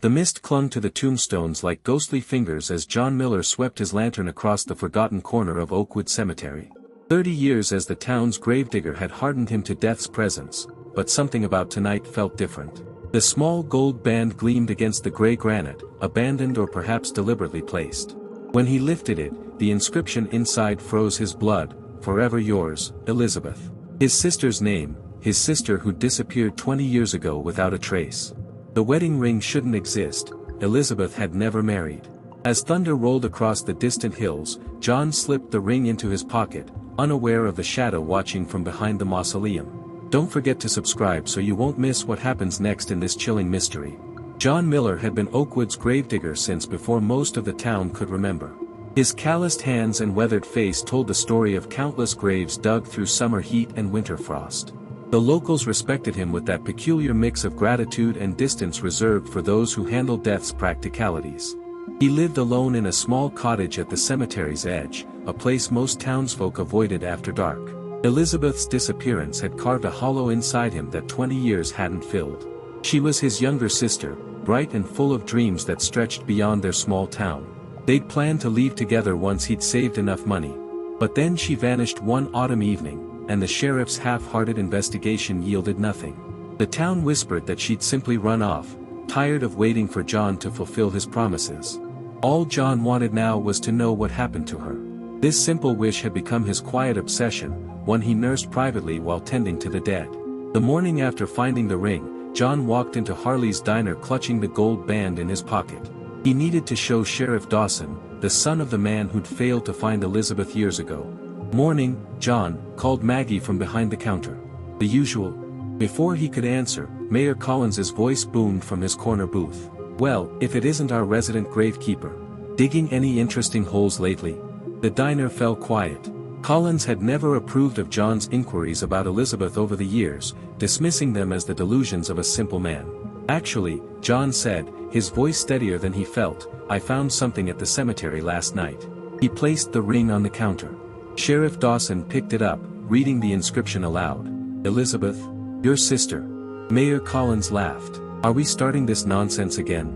The mist clung to the tombstones like ghostly fingers as John Miller swept his lantern across the forgotten corner of Oakwood Cemetery. 30 years as the town's gravedigger had hardened him to death's presence, but something about tonight felt different. The small gold band gleamed against the gray granite, abandoned or perhaps deliberately placed. When he lifted it, the inscription inside froze his blood, "Forever yours, Elizabeth." His sister's name, his sister who disappeared 20 years ago without a trace. The wedding ring shouldn't exist, Elizabeth had never married. As thunder rolled across the distant hills, John slipped the ring into his pocket, unaware of the shadow watching from behind the mausoleum. Don't forget to subscribe so you won't miss what happens next in this chilling mystery. John Miller had been Oakwood's gravedigger since before most of the town could remember. His calloused hands and weathered face told the story of countless graves dug through summer heat and winter frost. The locals respected him with that peculiar mix of gratitude and distance reserved for those who handle death's practicalities. He lived alone in a small cottage at the cemetery's edge, a place most townsfolk avoided after dark. Elizabeth's disappearance had carved a hollow inside him that 20 years hadn't filled. She was his younger sister, bright and full of dreams that stretched beyond their small town. They'd planned to leave together once he'd saved enough money. But then she vanished one autumn evening, and the sheriff's half-hearted investigation yielded nothing. The town whispered that she'd simply run off, tired of waiting for John to fulfill his promises. All John wanted now was to know what happened to her. This simple wish had become his quiet obsession, one he nursed privately while tending to the dead. The morning after finding the ring, John walked into Harley's diner clutching the gold band in his pocket. He needed to show Sheriff Dawson, the son of the man who'd failed to find Elizabeth years ago. "Morning, John," called Maggie from behind the counter. The usual. Before he could answer, Mayor Collins's voice boomed from his corner booth. "Well, if it isn't our resident gravekeeper. Digging any interesting holes lately?" The diner fell quiet. Collins had never approved of John's inquiries about Elizabeth over the years, dismissing them as the delusions of a simple man. "Actually," John said, his voice steadier than he felt, "I found something at the cemetery last night." He placed the ring on the counter. Sheriff Dawson picked it up, reading the inscription aloud. "Elizabeth? Your sister?" Mayor Collins laughed. "Are we starting this nonsense again?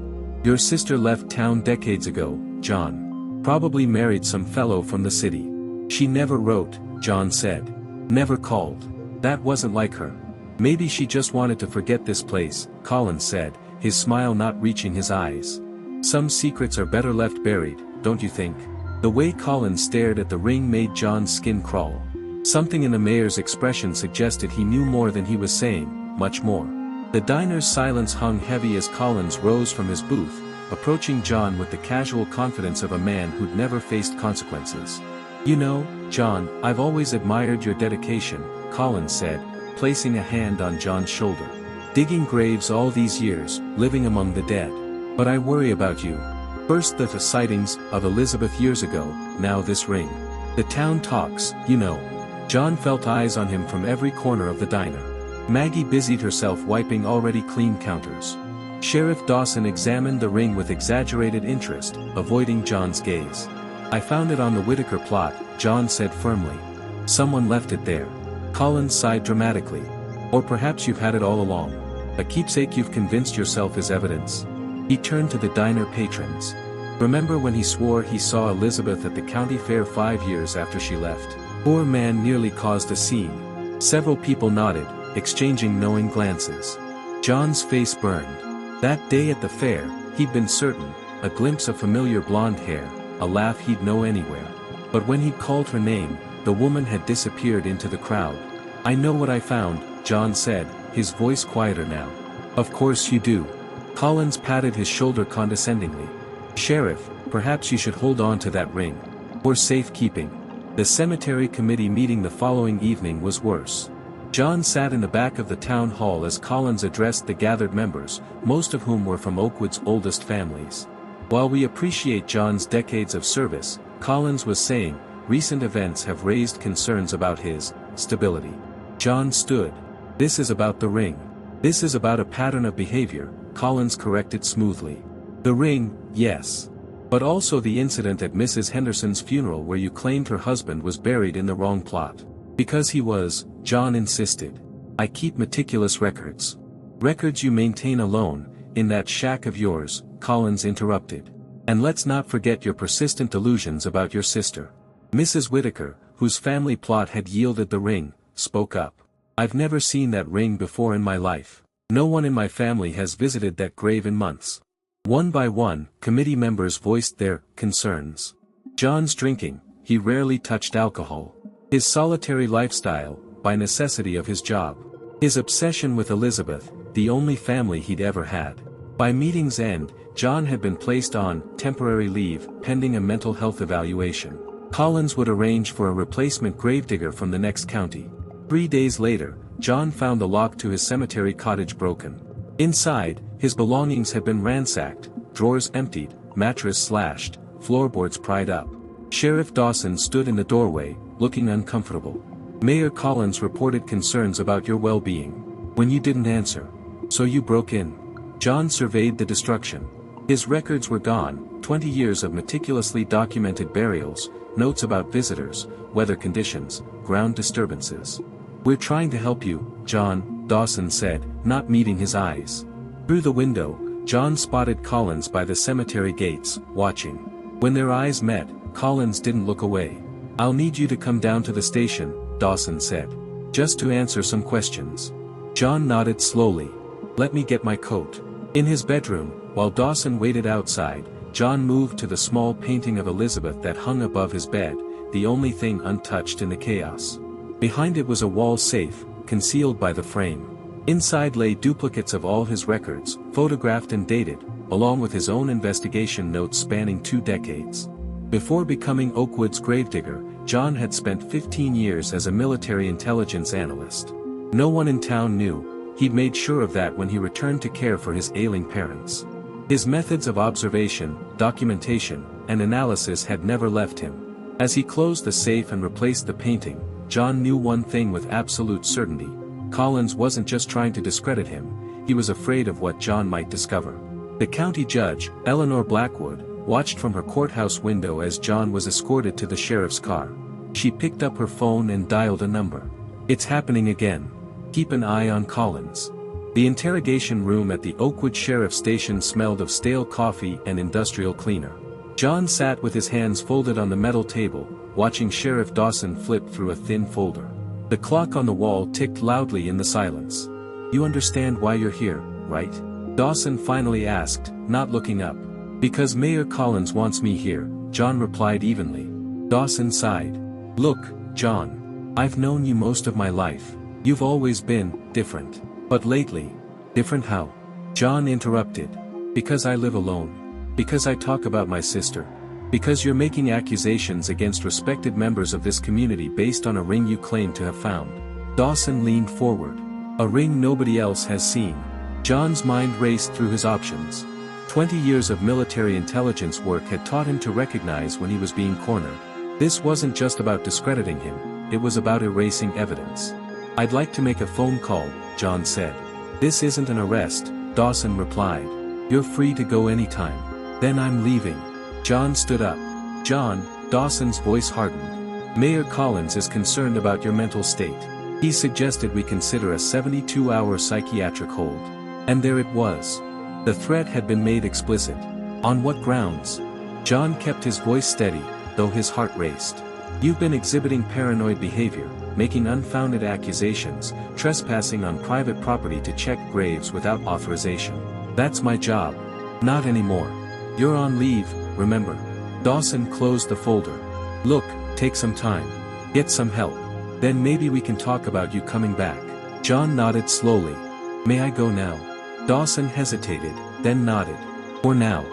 Your sister left town decades ago, John. Probably married some fellow from the city." "She never wrote," John said. "Never called. That wasn't like her. Maybe she just wanted to forget this place," Collins said, his smile not reaching his eyes. "Some secrets are better left buried, don't you think?" The way Collins stared at the ring made John's skin crawl. Something in the mayor's expression suggested he knew more than he was saying, much more. The diner's silence hung heavy as Collins rose from his booth, approaching John with the casual confidence of a man who'd never faced consequences. "You know, John, I've always admired your dedication," Collins said, placing a hand on John's shoulder. "Digging graves all these years, living among the dead. But I worry about you. First the sightings of Elizabeth years ago, now this ring. The town talks, you know." John felt eyes on him from every corner of the diner. Maggie busied herself wiping already clean counters. Sheriff Dawson examined the ring with exaggerated interest, avoiding John's gaze. "I found it on the Whitaker plot," John said firmly. "Someone left it there." Collins sighed dramatically. "Or perhaps you've had it all along. A keepsake you've convinced yourself is evidence." He turned to the diner patrons. "Remember when he swore he saw Elizabeth at the county fair 5 years after she left? Poor man nearly caused a scene." Several people nodded, exchanging knowing glances. John's face burned. That day at the fair, he'd been certain, a glimpse of familiar blonde hair, a laugh he'd know anywhere. But when he'd called her name, the woman had disappeared into the crowd. "I know what I found," John said, his voice quieter now. "Of course you do." Collins patted his shoulder condescendingly. "Sheriff, perhaps you should hold on to that ring. For safekeeping." The cemetery committee meeting the following evening was worse. John sat in the back of the town hall as Collins addressed the gathered members, most of whom were from Oakwood's oldest families. "While we appreciate John's decades of service," Collins was saying, "recent events have raised concerns about his stability." John stood. "This is about the ring. This is about a pattern of behavior," Collins corrected smoothly. "The ring, yes. But also the incident at Mrs. Henderson's funeral where you claimed her husband was buried in the wrong plot." "Because he was," John insisted. "I keep meticulous records. Records you maintain alone, in that shack of yours," Collins interrupted. "And let's not forget your persistent delusions about your sister." Mrs. Whittaker, whose family plot had yielded the ring, spoke up. "I've never seen that ring before in my life. No one in my family has visited that grave in months." One by one, committee members voiced their concerns. John's drinking, he rarely touched alcohol. His solitary lifestyle, by necessity of his job. His obsession with Elizabeth, the only family he'd ever had. By meeting's end, John had been placed on temporary leave, pending a mental health evaluation. Collins would arrange for a replacement gravedigger from the next county. 3 days later, John found the lock to his cemetery cottage broken. Inside, his belongings had been ransacked, drawers emptied, mattress slashed, floorboards pried up. Sheriff Dawson stood in the doorway, looking uncomfortable. "Mayor Collins reported concerns about your well-being. When you didn't answer. So you broke in." John surveyed the destruction. His records were gone, 20 years of meticulously documented burials, notes about visitors, weather conditions, ground disturbances. "We're trying to help you, John," Dawson said, not meeting his eyes. Through the window, John spotted Collins by the cemetery gates, watching. When their eyes met, Collins didn't look away. "I'll need you to come down to the station," Dawson said. "Just to answer some questions." John nodded slowly. "Let me get my coat." In his bedroom, while Dawson waited outside, John moved to the small painting of Elizabeth that hung above his bed, the only thing untouched in the chaos. Behind it was a wall safe, concealed by the frame. Inside lay duplicates of all his records, photographed and dated, along with his own investigation notes spanning 2 decades. Before becoming Oakwood's gravedigger, John had spent 15 years as a military intelligence analyst. No one in town knew. He'd made sure of that when he returned to care for his ailing parents. His methods of observation, documentation, and analysis had never left him. As he closed the safe and replaced the painting, John knew one thing with absolute certainty. Collins wasn't just trying to discredit him, he was afraid of what John might discover. The county judge, Eleanor Blackwood, watched from her courthouse window as John was escorted to the sheriff's car. She picked up her phone and dialed a number. "It's happening again. Keep an eye on Collins." The interrogation room at the Oakwood Sheriff Station smelled of stale coffee and industrial cleaner. John sat with his hands folded on the metal table, watching Sheriff Dawson flip through a thin folder. The clock on the wall ticked loudly in the silence. "You understand why you're here, right?" Dawson finally asked, not looking up. "Because Mayor Collins wants me here," John replied evenly. Dawson sighed. "Look, John. I've known you most of my life. You've always been different. But lately. Different how?" John interrupted. "Because I live alone. Because I talk about my sister. Because you're making accusations against respected members of this community based on a ring you claim to have found." Dawson leaned forward. "A ring nobody else has seen." John's mind raced through his options. 20 years of military intelligence work had taught him to recognize when he was being cornered. This wasn't just about discrediting him, it was about erasing evidence. "I'd like to make a phone call," John said. "This isn't an arrest," Dawson replied. "You're free to go anytime." "Then I'm leaving." John stood up. "John," Dawson's voice hardened. "Mayor Collins is concerned about your mental state. He suggested we consider a 72-hour psychiatric hold." And there it was. The threat had been made explicit. On what grounds? John kept his voice steady, though his heart raced. "You've been exhibiting paranoid behavior, making unfounded accusations, trespassing on private property to check graves without authorization. That's my job." "Not anymore. You're on leave, remember." Dawson closed the folder. "Look, take some time. Get some help. Then maybe we can talk about you coming back." John nodded slowly. "May I go now?" Dawson hesitated, then nodded. "For now."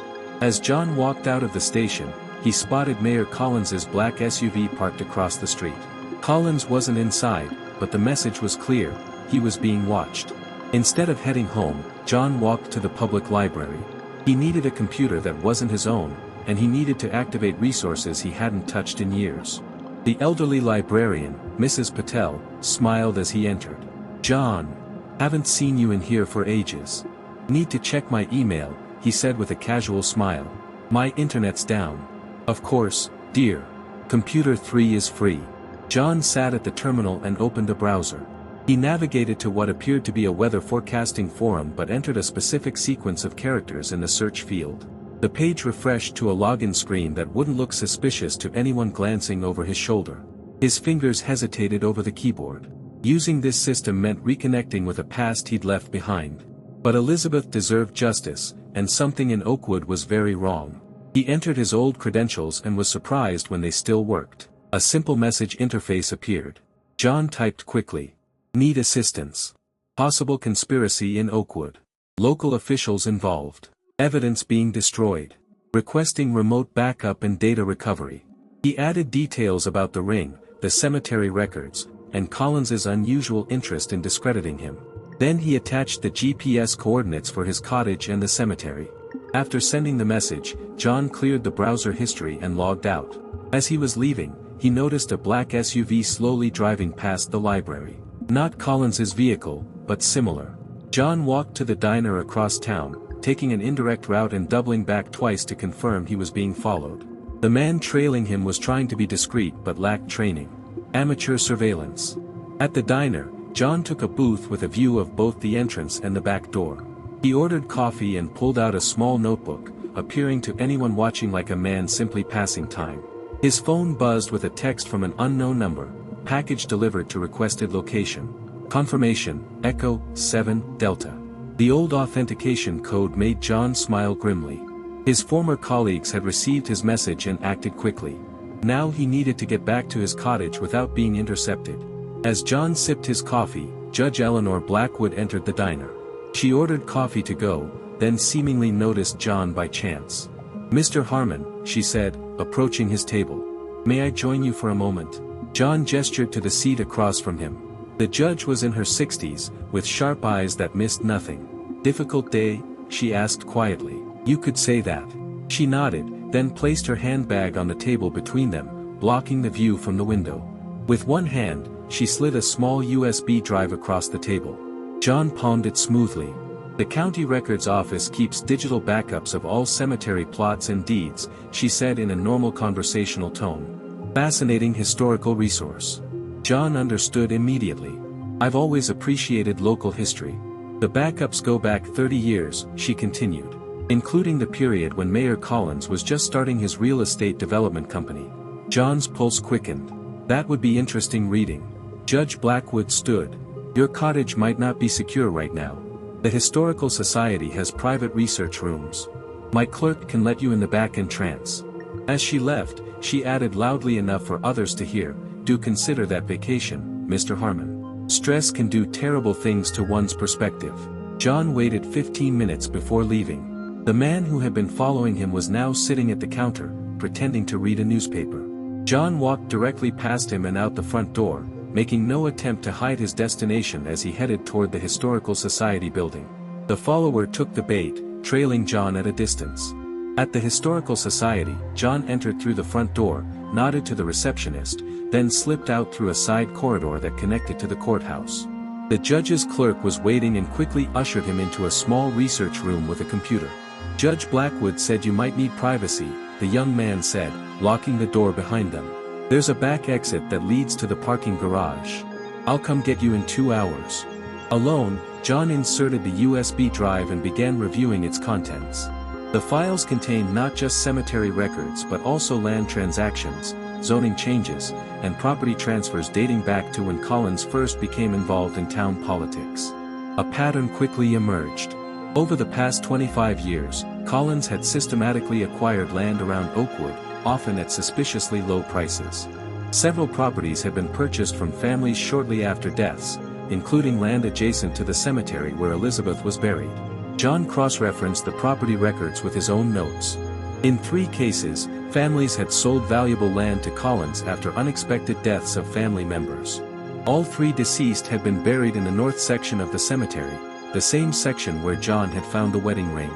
As John walked out of the station, he spotted Mayor Collins's black SUV parked across the street. Collins wasn't inside, but the message was clear: he was being watched. Instead of heading home, John walked to the public library. He needed a computer that wasn't his own, and he needed to activate resources he hadn't touched in years. The elderly librarian, Mrs. Patel, smiled as he entered. "John. Haven't seen you in here for ages. Need to check my email," he said with a casual smile. "My internet's down." "Of course, dear. Computer 3 is free." John sat at the terminal and opened a browser. He navigated to what appeared to be a weather forecasting forum but entered a specific sequence of characters in the search field. The page refreshed to a login screen that wouldn't look suspicious to anyone glancing over his shoulder. His fingers hesitated over the keyboard. Using this system meant reconnecting with a past he'd left behind. But Elizabeth deserved justice, and something in Oakwood was very wrong. He entered his old credentials and was surprised when they still worked. A simple message interface appeared. John typed quickly. Need assistance. Possible conspiracy in Oakwood. Local officials involved. Evidence being destroyed. Requesting remote backup and data recovery. He added details about the ring, the cemetery records, and Collins's unusual interest in discrediting him. Then he attached the GPS coordinates for his cottage and the cemetery. After sending the message, John cleared the browser history and logged out. As he was leaving, he noticed a black SUV slowly driving past the library. Not Collins's vehicle, but similar. John walked to the diner across town, taking an indirect route and doubling back twice to confirm he was being followed. The man trailing him was trying to be discreet but lacked training. Amateur surveillance. At the diner, John took a booth with a view of both the entrance and the back door. He ordered coffee and pulled out a small notebook, appearing to anyone watching like a man simply passing time. His phone buzzed with a text from an unknown number. Package delivered to requested location. Confirmation, Echo, 7, Delta. The old authentication code made John smile grimly. His former colleagues had received his message and acted quickly. Now he needed to get back to his cottage without being intercepted. As John sipped his coffee, Judge Eleanor Blackwood entered the diner. She ordered coffee to go, then seemingly noticed John by chance. Mr. Harmon, she said, approaching his table. May I join you for a moment? John gestured to the seat across from him. The judge was in her 60s, with sharp eyes that missed nothing. Difficult day? She asked quietly. You could say that. She nodded, then placed her handbag on the table between them, blocking the view from the window. With one hand, she slid a small USB drive across the table. John palmed it smoothly. The county records office keeps digital backups of all cemetery plots and deeds, she said in a normal conversational tone. Fascinating historical resource. John understood immediately. I've always appreciated local history. The backups go back 30 years, she continued, including the period when Mayor Collins was just starting his real estate development company. John's pulse quickened. That would be interesting reading. Judge Blackwood stood. Your cottage might not be secure right now. The Historical Society has private research rooms. My clerk can let you in the back entrance. As she left, she added loudly enough for others to hear, do consider that vacation, Mr. Harmon. Stress can do terrible things to one's perspective. John waited 15 minutes before leaving. The man who had been following him was now sitting at the counter, pretending to read a newspaper. John walked directly past him and out the front door, making no attempt to hide his destination as he headed toward the Historical Society building. The follower took the bait, trailing John at a distance. At the Historical Society, John entered through the front door, nodded to the receptionist, then slipped out through a side corridor that connected to the courthouse. The judge's clerk was waiting and quickly ushered him into a small research room with a computer. Judge Blackwood said you might need privacy, the young man said, locking the door behind them. There's a back exit that leads to the parking garage. I'll come get you in 2 hours. Alone, John inserted the USB drive and began reviewing its contents. The files contained not just cemetery records but also land transactions, zoning changes, and property transfers dating back to when Collins first became involved in town politics. A pattern quickly emerged. Over the past 25 years, Collins had systematically acquired land around Oakwood, often at suspiciously low prices. Several properties had been purchased from families shortly after deaths, including land adjacent to the cemetery where Elizabeth was buried. John cross-referenced the property records with his own notes. In 3 cases, families had sold valuable land to Collins after unexpected deaths of family members. All 3 deceased had been buried in the north section of the cemetery, the same section where John had found the wedding ring.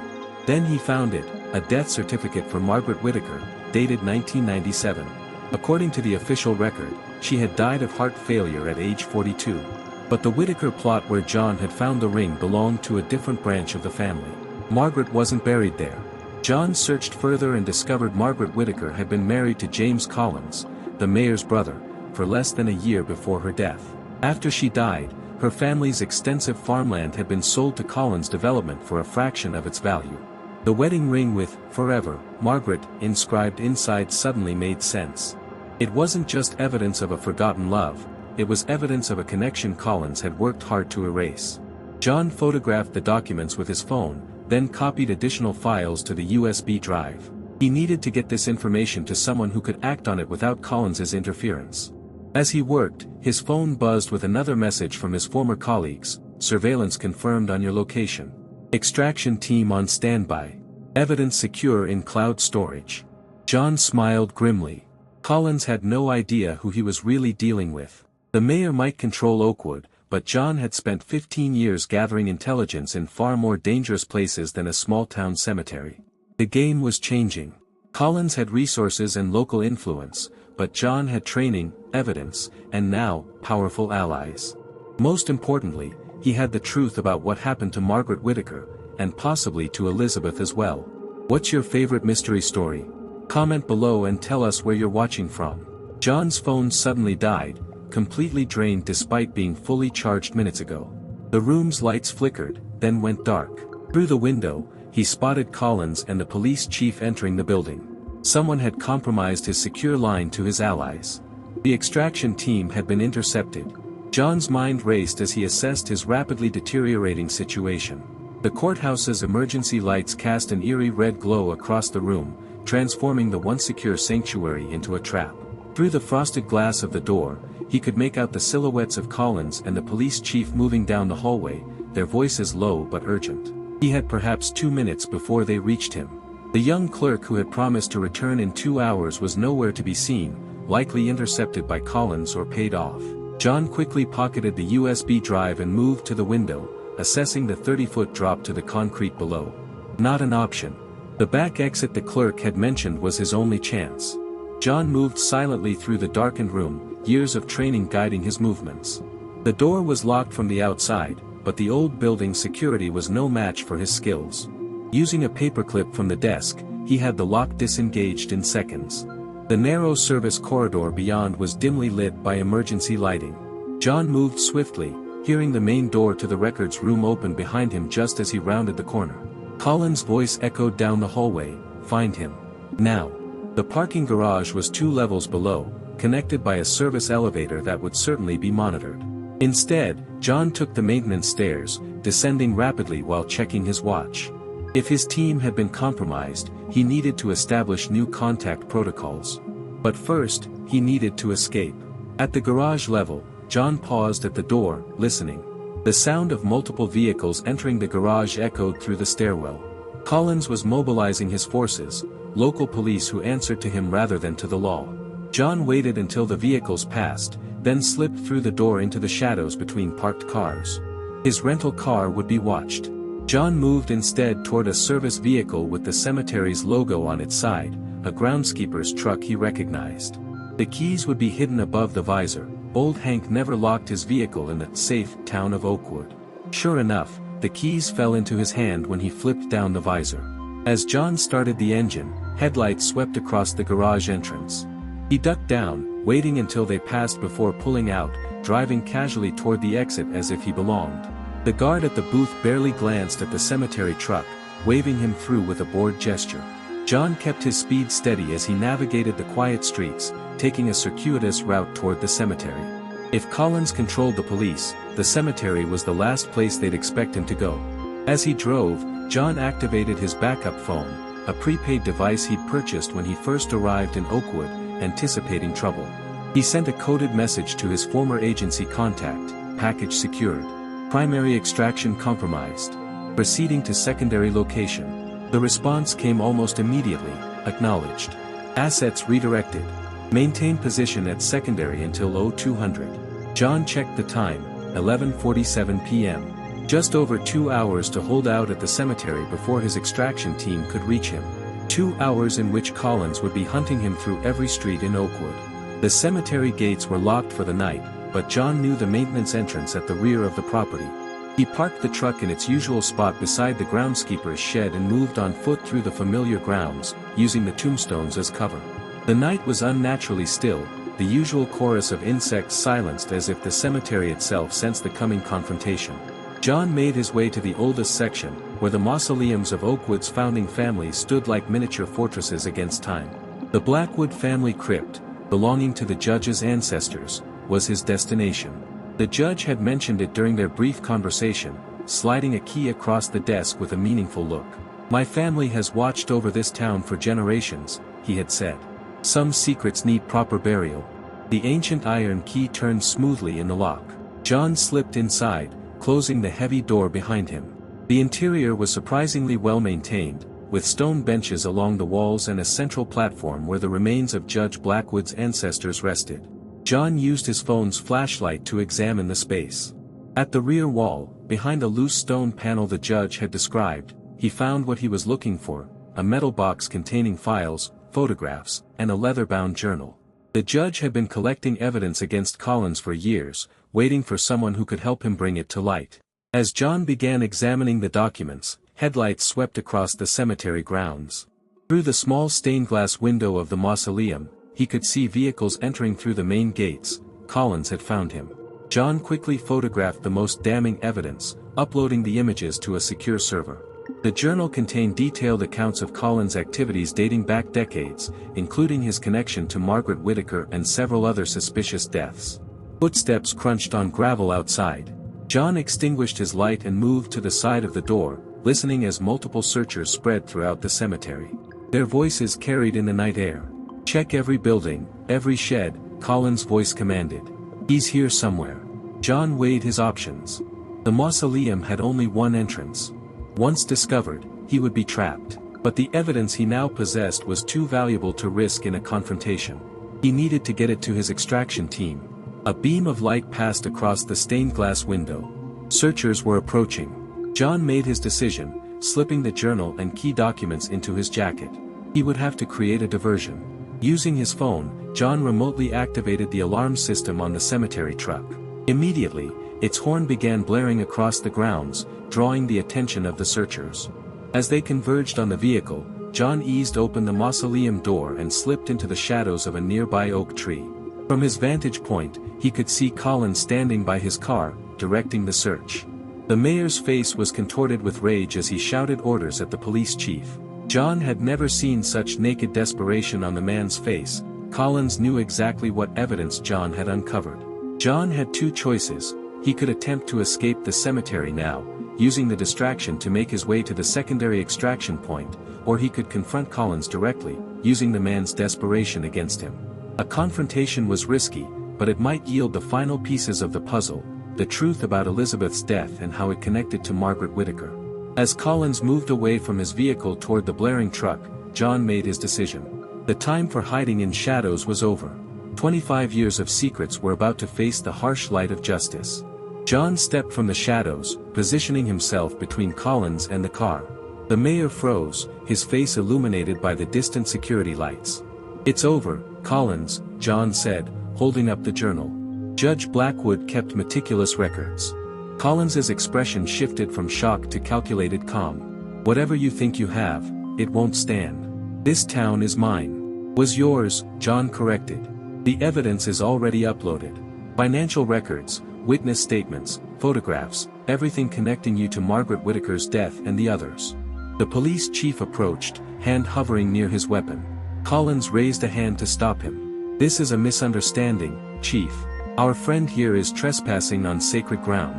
Then he found it, a death certificate for Margaret Whittaker, dated 1997. According to the official record, she had died of heart failure at age 42. But the Whittaker plot where John had found the ring belonged to a different branch of the family. Margaret wasn't buried there. John searched further and discovered Margaret Whittaker had been married to James Collins, the mayor's brother, for less than a year before her death. After she died, Her family's extensive farmland had been sold to Collins Development for a fraction of its value. The wedding ring with "Forever, Margaret" inscribed inside suddenly made sense. It wasn't just evidence of a forgotten love, it was evidence of a connection Collins had worked hard to erase. John photographed the documents with his phone, then copied additional files to the USB drive. He needed to get this information to someone who could act on it without Collins's interference. As he worked, his phone buzzed with another message from his former colleagues: "Surveillance confirmed on your location. Extraction team on standby. Evidence secure in cloud storage." John smiled grimly. Collins had no idea who he was really dealing with. The mayor might control Oakwood, but John had spent 15 years gathering intelligence in far more dangerous places than a small-town cemetery. The game was changing. Collins had resources and local influence, but John had training, evidence, and now, powerful allies. Most importantly, he had the truth about what happened to Margaret Whittaker, and possibly to Elizabeth as well. What's your favorite mystery story? Comment below and tell us where you're watching from. John's phone suddenly died, completely drained despite being fully charged minutes ago. The room's lights flickered, then went dark. Through the window, he spotted Collins and the police chief entering the building. Someone had compromised his secure line to his allies. The extraction team had been intercepted. John's mind raced as he assessed his rapidly deteriorating situation. The courthouse's emergency lights cast an eerie red glow across the room, transforming the once secure sanctuary into a trap. Through the frosted glass of the door, he could make out the silhouettes of Collins and the police chief moving down the hallway, their voices low but urgent. He had perhaps 2 minutes before they reached him. The young clerk who had promised to return in 2 hours was nowhere to be seen, likely intercepted by Collins or paid off. John quickly pocketed the USB drive and moved to the window, assessing the 30-foot drop to the concrete below. Not an option. The back exit the clerk had mentioned was his only chance. John moved silently through the darkened room, years of training guiding his movements. The door was locked from the outside, but the old building's security was no match for his skills. Using a paperclip from the desk, he had the lock disengaged in seconds. The narrow service corridor beyond was dimly lit by emergency lighting. John moved swiftly, hearing the main door to the records room open behind him just as he rounded the corner. Collins' voice echoed down the hallway, "Find him. Now." The parking garage was 2 levels below, connected by a service elevator that would certainly be monitored. Instead, John took the maintenance stairs, descending rapidly while checking his watch. If his team had been compromised, he needed to establish new contact protocols. But first, he needed to escape. At the garage level, John paused at the door, listening. The sound of multiple vehicles entering the garage echoed through the stairwell. Collins was mobilizing his forces, local police who answered to him rather than to the law. John waited until the vehicles passed, then slipped through the door into the shadows between parked cars. His rental car would be watched. John moved instead toward a service vehicle with the cemetery's logo on its side, a groundskeeper's truck he recognized. The keys would be hidden above the visor. Old Hank never locked his vehicle in the safe town of Oakwood. Sure enough, the keys fell into his hand when he flipped down the visor. As John started the engine, headlights swept across the garage entrance. He ducked down, waiting until they passed before pulling out, driving casually toward the exit as if he belonged. The guard at the booth barely glanced at the cemetery truck, waving him through with a bored gesture. John kept his speed steady as he navigated the quiet streets, taking a circuitous route toward the cemetery. If Collins controlled the police, the cemetery was the last place they'd expect him to go. As he drove, John activated his backup phone, a prepaid device he'd purchased when he first arrived in Oakwood, anticipating trouble. He sent a coded message to his former agency contact, "Package secured. Primary extraction compromised. Proceeding to secondary location." The response came almost immediately, "Acknowledged. Assets redirected. Maintain position at secondary until 0200. John checked the time, 11:47 p.m. Just over 2 hours to hold out at the cemetery before his extraction team could reach him. 2 hours in which Collins would be hunting him through every street in Oakwood. The cemetery gates were locked for the night, but John knew the maintenance entrance at the rear of the property. He parked the truck in its usual spot beside the groundskeeper's shed and moved on foot through the familiar grounds, using the tombstones as cover. The night was unnaturally still, the usual chorus of insects silenced as if the cemetery itself sensed the coming confrontation. John made his way to the oldest section, where the mausoleums of Oakwood's founding family stood like miniature fortresses against time. The Blackwood family crypt, belonging to the judge's ancestors, was his destination. The judge had mentioned it during their brief conversation, sliding a key across the desk with a meaningful look. "My family has watched over this town for generations," he had said. "Some secrets need proper burial." The ancient iron key turned smoothly in the lock. John slipped inside, closing the heavy door behind him. The interior was surprisingly well maintained, with stone benches along the walls and a central platform where the remains of Judge Blackwood's ancestors rested. John used his phone's flashlight to examine the space. At the rear wall, behind a loose stone panel the judge had described, he found what he was looking for, a metal box containing files, photographs, and a leather-bound journal. The judge had been collecting evidence against Collins for years, waiting for someone who could help him bring it to light. As John began examining the documents, headlights swept across the cemetery grounds. Through the small stained-glass window of the mausoleum, he could see vehicles entering through the main gates. Collins had found him. John quickly photographed the most damning evidence, uploading the images to a secure server. The journal contained detailed accounts of Collins' activities dating back decades, including his connection to Margaret Whittaker and several other suspicious deaths. Footsteps crunched on gravel outside. John extinguished his light and moved to the side of the door, listening as multiple searchers spread throughout the cemetery. Their voices carried in the night air. "Check every building, every shed," Collins' voice commanded. "He's here somewhere." John weighed his options. The mausoleum had only one entrance. Once discovered, he would be trapped. But the evidence he now possessed was too valuable to risk in a confrontation. He needed to get it to his extraction team. A beam of light passed across the stained glass window. Searchers were approaching. John made his decision, slipping the journal and key documents into his jacket. He would have to create a diversion. Using his phone, John remotely activated the alarm system on the cemetery truck. Immediately, its horn began blaring across the grounds, drawing the attention of the searchers. As they converged on the vehicle, John eased open the mausoleum door and slipped into the shadows of a nearby oak tree. From his vantage point, he could see Collins standing by his car, directing the search. The mayor's face was contorted with rage as he shouted orders at the police chief. John had never seen such naked desperation on the man's face. Collins knew exactly what evidence John had uncovered. John had two choices. He could attempt to escape the cemetery now, using the distraction to make his way to the secondary extraction point, or he could confront Collins directly, using the man's desperation against him. A confrontation was risky, but it might yield the final pieces of the puzzle, the truth about Elizabeth's death and how it connected to Margaret Whittaker. As Collins moved away from his vehicle toward the blaring truck, John made his decision. The time for hiding in shadows was over. 25 years of secrets were about to face the harsh light of justice. John stepped from the shadows, positioning himself between Collins and the car. The mayor froze, his face illuminated by the distant security lights. "It's over, Collins," John said, holding up the journal. Judge Blackwood kept meticulous records. Collins's expression shifted from shock to calculated calm. "Whatever you think you have, it won't stand. This town is mine." "Was yours," John corrected. "The evidence is already uploaded. Financial records, witness statements, photographs, everything connecting you to Margaret Whittaker's death and the others." The police chief approached, hand hovering near his weapon. Collins raised a hand to stop him. "This is a misunderstanding, Chief. Our friend here is trespassing on sacred ground."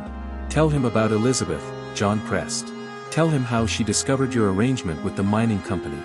"Tell him about Elizabeth," John pressed. "Tell him how she discovered your arrangement with the mining company.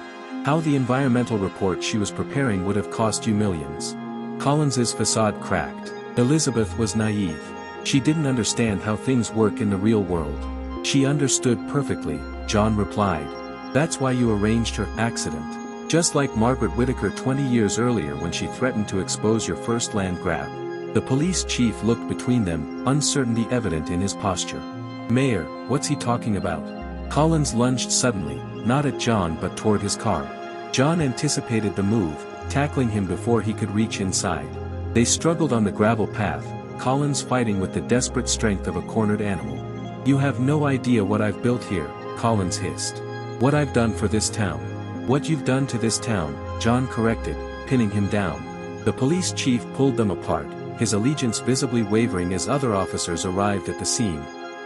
How the environmental report she was preparing would have cost you millions." Collins's facade cracked. Elizabeth was naive. She didn't understand how things work in the real world. "She understood perfectly," John replied. "That's why you arranged her accident. Just like Margaret Whittaker 20 years earlier when she threatened to expose your first land grab." The police chief looked between them, uncertainty evident in his posture. "Mayor, what's he talking about?" Collins lunged suddenly, not at John but toward his car. John anticipated the move, tackling him before he could reach inside. They struggled on the gravel path, Collins fighting with the desperate strength of a cornered animal. "You have no idea what I've built here," Collins hissed. "What I've done for this town." "What you've done to this town," John corrected, pinning him down. The police chief pulled them apart, his allegiance visibly wavering as other officers arrived at the scene.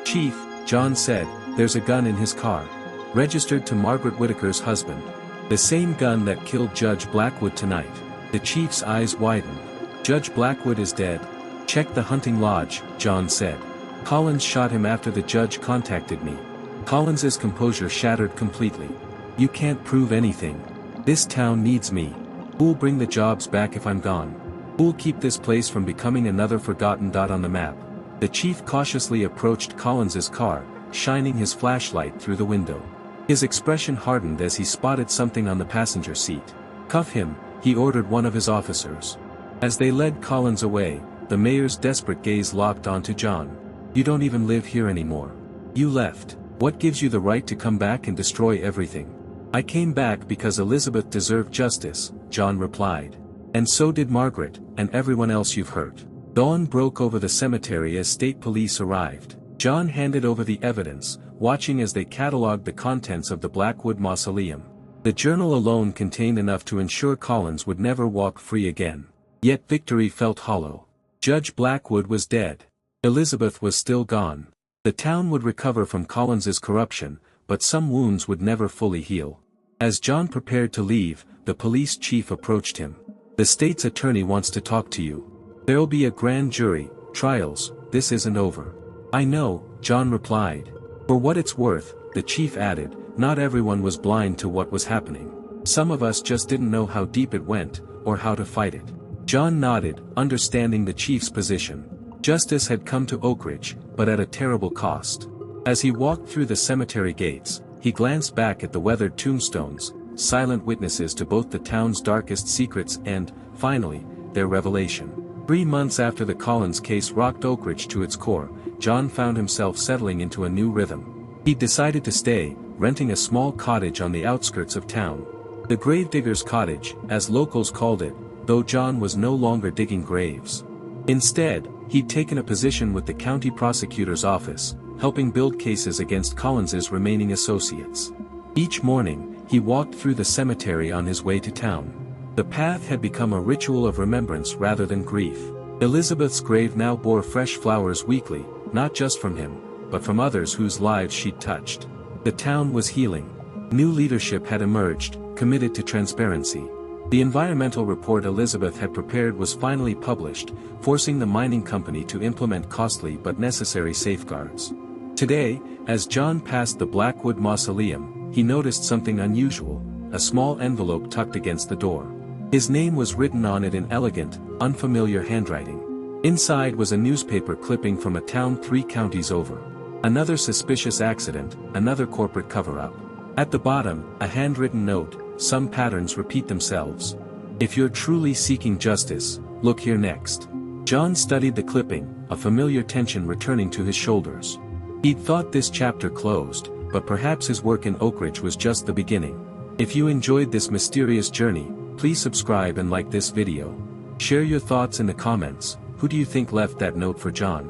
"Chief," John said, "there's a gun in his car. Registered to Margaret Whitaker's husband. The same gun that killed Judge Blackwood tonight." The chief's eyes widened. "Judge Blackwood is dead?" "Check the hunting lodge," John said. "Collins shot him after the judge contacted me." Collins's composure shattered completely. "You can't prove anything. This town needs me. Who'll bring the jobs back if I'm gone? Who'll keep this place from becoming another forgotten dot on the map?" The chief cautiously approached Collins's car, shining his flashlight through the window. His expression hardened as he spotted something on the passenger seat. "Cuff him," he ordered one of his officers. As they led Collins away, the mayor's desperate gaze locked onto John. "You don't even live here anymore. You left. What gives you the right to come back and destroy everything?" "I came back because Elizabeth deserved justice," John replied. "And so did Margaret, and everyone else you've hurt." Dawn broke over the cemetery as state police arrived. John handed over the evidence, watching as they catalogued the contents of the Blackwood mausoleum. The journal alone contained enough to ensure Collins would never walk free again. Yet victory felt hollow. Judge Blackwood was dead. Elizabeth was still gone. The town would recover from Collins's corruption, but some wounds would never fully heal. As John prepared to leave, the police chief approached him. "The state's attorney wants to talk to you. There'll be a grand jury, trials, this isn't over." "I know," John replied. "For what it's worth," the chief added, "not everyone was blind to what was happening. Some of us just didn't know how deep it went, or how to fight it." John nodded, understanding the chief's position. Justice had come to Oakridge, but at a terrible cost. As he walked through the cemetery gates, he glanced back at the weathered tombstones, silent witnesses to both the town's darkest secrets and, finally, their revelation. 3 months after the Collins case rocked Oakridge to its core, John found himself settling into a new rhythm. He decided to stay, renting a small cottage on the outskirts of town. The Gravedigger's cottage, as locals called it, though John was no longer digging graves. Instead, he'd taken a position with the county prosecutor's office, helping build cases against Collins's remaining associates. Each morning, he walked through the cemetery on his way to town. The path had become a ritual of remembrance rather than grief. Elizabeth's grave now bore fresh flowers weekly, not just from him, but from others whose lives she'd touched. The town was healing. New leadership had emerged, committed to transparency. The environmental report Elizabeth had prepared was finally published, forcing the mining company to implement costly but necessary safeguards. Today, as John passed the Blackwood mausoleum, he noticed something unusual, a small envelope tucked against the door. His name was written on it in elegant, unfamiliar handwriting. Inside was a newspaper clipping from a town 3 counties over. Another suspicious accident, another corporate cover-up. At the bottom, a handwritten note, "Some patterns repeat themselves. If you're truly seeking justice, look here next." John studied the clipping, a familiar tension returning to his shoulders. He'd thought this chapter closed, but perhaps his work in Oakridge was just the beginning. If you enjoyed this mysterious journey, please subscribe and like this video. Share your thoughts in the comments. Who do you think left that note for John?